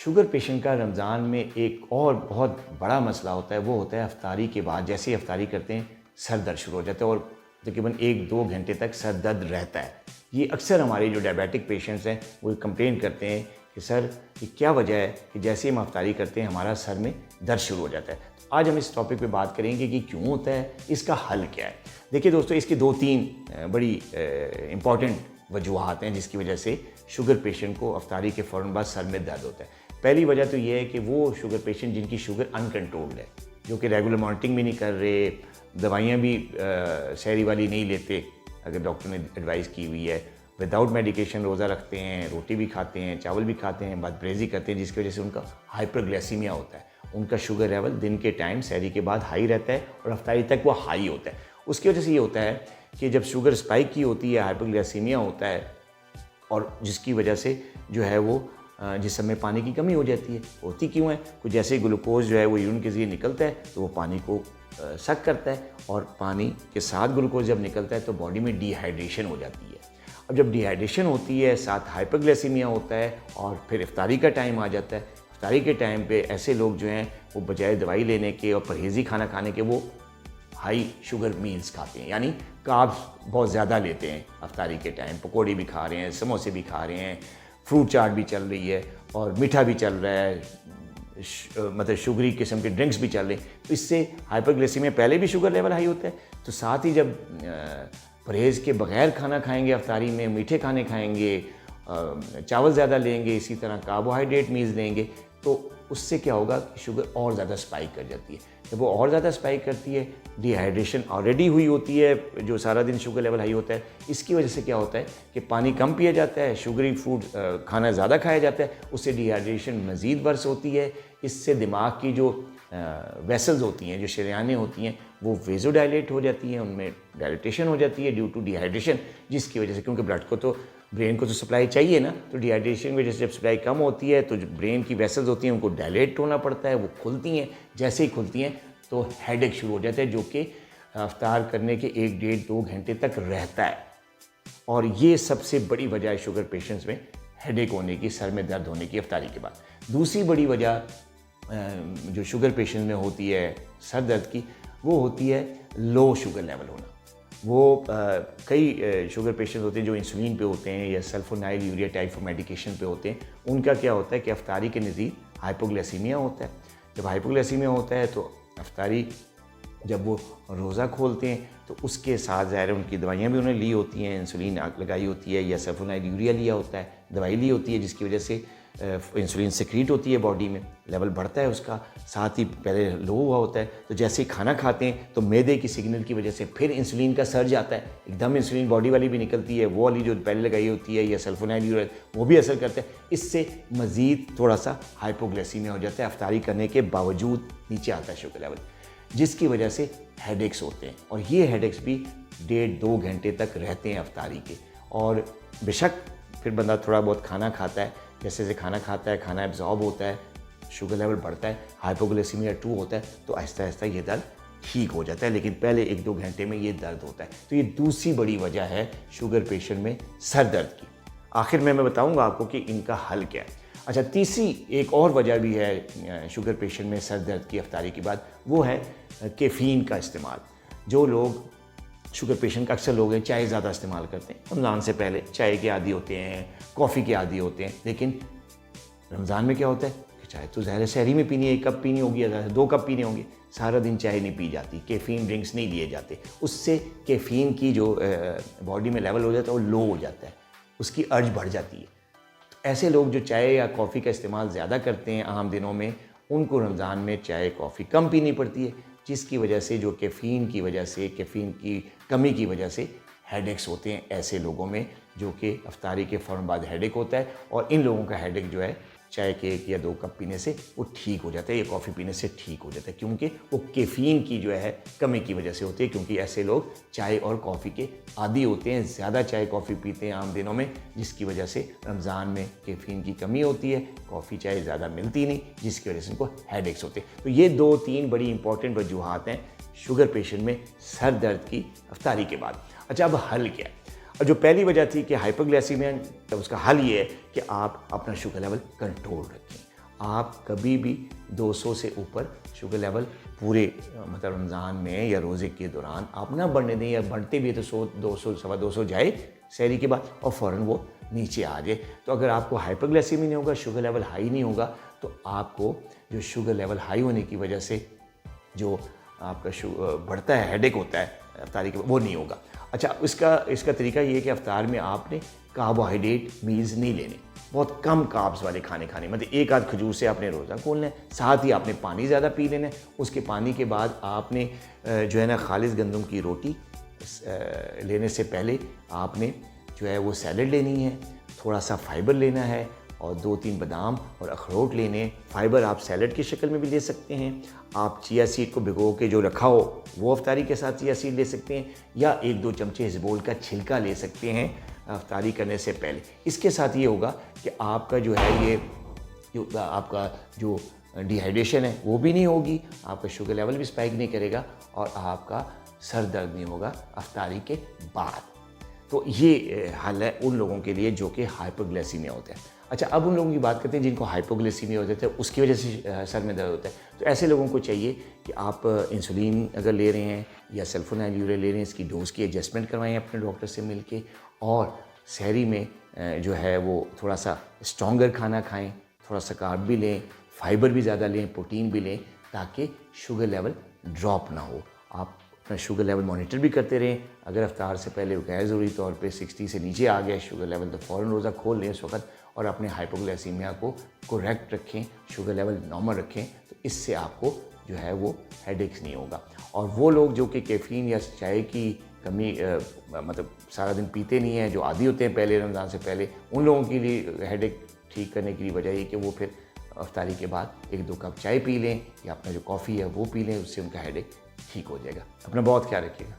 Sugar patient का रमज़ान में एक और बहुत बड़ा मसला होता है, वो होता है अफ्तारी के बाद जैसे ही अफ्तारी करते हैं सर दर्द शुरू हो जाता है और तकरीबन 1-2 घंटे तक सर दर्द रहता है। ये अक्सर हमारे जो डायबिटिक पेशेंट्स हैं वो कंप्लेन करते हैं कि सर ये क्या वजह है कि जैसे ही हम अफ्तारी करते हैं हमारा सर में दर्द शुरू हो जाता है। तो आज हम इस टॉपिक पे बात करेंगे कि क्यों होता है, इसका हल क्या है। देखिए दोस्तों, इसकी 2-3 बड़ी इंपॉर्टेंट वजूहात हैं जिसकी वजह से शुगर पेशेंट को अफ्तारी के फ़ौरन बाद सर में दर्द होता है। पहली वजह तो ये है कि वो शुगर पेशेंट जिनकी शुगर अनकंट्रोल्ड है, जो कि रेगुलर मॉनिटरिंग भी नहीं कर रहे, दवाइयाँ भी शहरी वाली नहीं लेते अगर डॉक्टर ने एडवाइस की हुई है, विदाउट मेडिकेशन रोज़ा रखते हैं, रोटी भी खाते हैं, चावल भी खाते हैं, बदपरहेज़ी करते हैं, जिसकी वजह से उनका हाइपरग्लाइसीमिया होता है। उनका शुगर लेवल दिन के टाइम सहरी के बाद हाई रहता है और अफ्तारी तक वो हाई होता है। उसकी वजह से ये होता है कि जब शुगर स्पाइक की होती है, हाइपरग्लाइसीमिया होता है और जिसकी वजह से जो है वो जिस्म में पानी की कमी हो जाती है। होती क्यों है? कुछ जैसे ग्लूकोज जो है वो यूरिन के ज़रिए निकलता है तो वो पानी को सक करता है और पानी के साथ ग्लूकोज जब निकलता है तो बॉडी में डिहाइड्रेशन हो जाती है। अब जब डिहाइड्रेशन होती है, साथ हाइपरग्लाइसीमिया होता है और फिर इफ्तारी का टाइम आ जाता है। इफ्तारी के टाइम पे ऐसे लोग जो हैं वो बजाय दवाई लेने के और परहेज़ी खाना खाने के वो हाई शुगर मील्स खाते हैं, यानी कार्ब्स बहुत ज़्यादा लेते हैं। इफ्तारी के टाइम पकौड़ी भी खा रहे हैं, समोसे भी खा रहे हैं, फ्रूट चाट भी चल रही है और मीठा भी चल रहा है, मतलब शुगरी किस्म के ड्रिंक्स भी चल रहे हैं। तो इससे हाइपरग्लाइसीमिया, पहले भी शुगर लेवल हाई होता है, तो साथ ही जब परहेज़ के बगैर खाना खाएंगे, अफ्तारी में मीठे खाने खाएंगे, चावल ज़्यादा लेंगे, इसी तरह कार्बोहाइड्रेट मील्स लेंगे, तो उससे क्या होगा कि शुगर और ज़्यादा स्पाइक कर जाती है। जब वो और ज़्यादा स्पाइक करती है, डिहाइड्रेशन ऑलरेडी हुई होती है, जो सारा दिन शुगर लेवल हाई होता है, इसकी वजह से क्या होता है कि पानी कम पिया जाता है, शुगरी फूड खाना ज़्यादा खाया जाता है, उससे डिहाइड्रेशन मज़ीद वर्स होती है। इससे दिमाग की जो वेसल्स होती हैं, जो शरेयानें होती हैं, वो वेज़ोडाइलेट हो जाती हैं, उनमें डायलिटेशन हो जाती है ड्यू टू डिहाइड्रेशन, जिसकी वजह से, क्योंकि ब्लड को तो, ब्रेन को तो सप्लाई चाहिए ना, तो डिहाइड्रेशन की वजह से जब सप्लाई कम होती है तो जो ब्रेन की वेसल्स होती हैं उनको डायलेट होना पड़ता है, वो खुलती हैं। जैसे ही खुलती हैं तो हेडेक शुरू हो जाता है, जो कि इफ्तार करने के 1-1.5-2 घंटे तक रहता है। और ये सबसे बड़ी वजह है शुगर पेशेंट्स में हेडेक होने की, सर में दर्द होने की इफ्तारी के बाद। दूसरी बड़ी वजह जो शुगर पेशेंट में होती है सर दर्द की, वो होती है लो शुगर लेवल होना। वो कई शुगर पेशेंट होते हैं जो इंसुलिन पे होते हैं या sulfonyl urea type of medication पे होते हैं। उनका क्या होता है कि इफ्तारी के नज़दीक हाइपोग्लाइसीमिया होता है। जब हाइपोग्लाइसीमिया होता है तो इफ्तारी जब वो रोज़ा खोलते हैं तो उसके साथ ज़ाहिर है उनकी दवाइयाँ भी उन्होंने ली होती हैं, इंसुलिन लगाई होती है या सल्फोनाइल यूरिया लिया होता है, दवाई ली होती है, जिसकी वजह से इंसुलिन सिक्रीट होती है बॉडी में, लेवल बढ़ता है उसका, साथ ही पहले लो हुआ होता है। तो जैसे ही खाना खाते हैं तो मैदे की सिग्नल की वजह से फिर इंसुलिन का सर्ज आता है, एकदम इंसुलिन बॉडी वाली भी निकलती है, वो वाली जो पहले लगाई होती है या सल्फोनाइल यूरिया वो भी असर करता है। इससे मज़ीद थोड़ा सा हाइपोग्लाइसीमिया हो जाता है, इफ्तारी करने के बावजूद नीचे आता है शुगर लेवल, जिसकी वजह से हेडेक्स होते हैं। और ये हेडेक्स भी 1.5-2 घंटे तक रहते हैं इफ्तारी के। और बेशक फिर बंदा थोड़ा बहुत खाना खाता है, जैसे जैसे खाना खाता है, खाना एब्जॉर्ब होता है, शुगर लेवल बढ़ता है, हाइपोग्लाइसीमिया 2 होता है, तो आहिस्ता आहिस्ता ये दर्द ठीक हो जाता है, लेकिन पहले 1-2 घंटे में ये दर्द होता है। तो ये दूसरी बड़ी वजह है शुगर पेशेंट में सर दर्द की। आखिर में मैं बताऊँगा आपको कि इनका हल क्या है। अच्छा, तीसरी एक और वजह भी है शुगर पेशेंट में सर दर्द की इफ्तारी के बाद, वो है कैफ़ीन का इस्तेमाल। जो लोग शुगर पेशेंट का, अक्सर लोग हैं चाय ज़्यादा इस्तेमाल करते हैं, रमज़ान से पहले चाय के आदी होते हैं, कॉफ़ी के आदी होते हैं, लेकिन रमज़ान में क्या होता है कि चाय तो ज़ाहिर सहरी में पीनी है, 1 कप पीनी होगी या 2 कप पीने होंगे, सारा दिन चाय नहीं पी जाती, कैफ़ीन ड्रिंक्स नहीं लिए जाते, उससे कैफ़ीन की जो बॉडी में लेवल हो जाता है वो लो हो जाता है, उसकी अर्ज बढ़ जाती है। ऐसे लोग जो चाय या कॉफ़ी का इस्तेमाल ज़्यादा करते हैं आम दिनों में, उनको रमज़ान में चाय कॉफ़ी कम पीनी पड़ती है, जिसकी वजह से जो कैफ़ीन की वजह से, कैफ़ीन की कमी की वजह से हेडेक्स होते हैं ऐसे लोगों में, जो कि इफ्तारी के फ़ौरन बाद हेडेक होता है। और इन लोगों का हेडेक जो है चाय के 1 या 2 कप पीने से वो ठीक हो जाता है, या कॉफ़ी पीने से ठीक हो जाता है, क्योंकि वो कैफ़ीन की जो है कमी की वजह से होती है। क्योंकि ऐसे लोग चाय और कॉफ़ी के आदी होते हैं, ज़्यादा चाय कॉफ़ी पीते हैं आम दिनों में, जिसकी वजह से रमज़ान में कैफ़ीन की कमी होती है, कॉफ़ी चाय ज़्यादा मिलती नहीं, जिसकी वजह से उनको हेडेक्स होते हैं। तो ये 2-3 बड़ी इंपॉर्टेंट वजूहात हैं शुगर पेशेंट में सर दर्द की इफ्तारी के बाद। अच्छा, अब हल क्या है? और जो पहली वजह थी कि हाइपोग्लाइसीमिया, उसका हल ये है कि आप अपना शुगर लेवल कंट्रोल रखें। आप कभी भी 200 से ऊपर शुगर लेवल पूरे मतलब रमज़ान में या रोज़े के दौरान आप ना बढ़ने दें, या बढ़ते भी है तो 100, 200, सवा 200 जाए सहरी के बाद और फ़ौरन वो नीचे आ जाए। तो अगर आपको हाइपरग्लाइसीमिया नहीं होगा, शुगर लेवल हाई नहीं होगा, तो आपको जो शुगर लेवल हाई होने की वजह से जो आपका बढ़ता है, हेडेक होता है अफ्तारी के, वो नहीं होगा। अच्छा, इसका तरीका ये है कि अफ्तार में आपने कार्बोहाइड्रेट मील्स नहीं लेने, बहुत कम कार्ब्स वाले खाने खाने, मतलब एक आध खजूर से आपने रोज़ा खोलना है, साथ ही आपने पानी ज़्यादा पी लेना है। उसके पानी के बाद आपने जो है ना खालिस गंदम की रोटी लेने से पहले आपने जो है वो सैलड लेनी है, थोड़ा सा फाइबर लेना है और 2-3 बादाम और अखरोट लेने। फाइबर आप सैलड की शक्ल में भी ले सकते हैं, आप चिया सीड को भिगो के जो रखा हो वो अफ्तारी के साथ चिया सीड ले सकते हैं, या 1-2 चमचे हिजबोल का छिलका ले सकते हैं अफ्तारी करने से पहले। इसके साथ ये होगा कि आपका जो है ये आपका जो डिहाइड्रेशन है वो भी नहीं होगी, आपका शुगर लेवल भी स्पाइक नहीं करेगा और आपका सर दर्द नहीं होगा अफ्तारी के बाद। तो ये हल है उन लोगों के लिए जो कि हाइपोग्लाइसीमिया होता है। अच्छा, अब उन लोगों की बात करते हैं जिनको हाइपोग्लाइसीमिया हो जाता है, उसकी वजह से सर में दर्द होता है। तो ऐसे लोगों को चाहिए कि आप इंसुलिन अगर ले रहे हैं या सल्फोनाइल यूरिया ले रहे हैं, इसकी डोज की एडजस्टमेंट करवाएं अपने डॉक्टर से मिलके, और सहरी में जो है वो थोड़ा सा स्ट्रॉन्गर खाना खाएं, थोड़ा सा कार्ब भी लें, फाइबर भी ज़्यादा लें, प्रोटीन भी लें, ताकि शुगर लेवल ड्रॉप ना हो। आप अपना शुगर लेवल मॉनिटर भी करते रहें। अगर अफ्तार से पहले गैर ज़रूरी तौर पे 60 से नीचे आ गया शुगर लेवल, तो फ़ौरन रोज़ा खोल लें उस वक्त और अपने हाइपोग्लाइसीमिया को करेक्ट रखें, शुगर लेवल नॉर्मल रखें। तो इससे आपको जो है वो हेडेक्स नहीं होगा। और वो लोग जो कि कैफ़ीन या चाय की कमी मतलब सारा दिन पीते नहीं हैं, जो आदी होते हैं पहले रमज़ान से पहले, उन लोगों के लिए हेडेक ठीक करने की वजह ये कि वो फिर अफ्तारी के बाद 1-2 कप चाय पी लें या अपना जो कॉफ़ी है वो पी लें, उससे उनका हेडेक ठीक हो जाएगा। अपना बहुत ख्याल रखिएगा।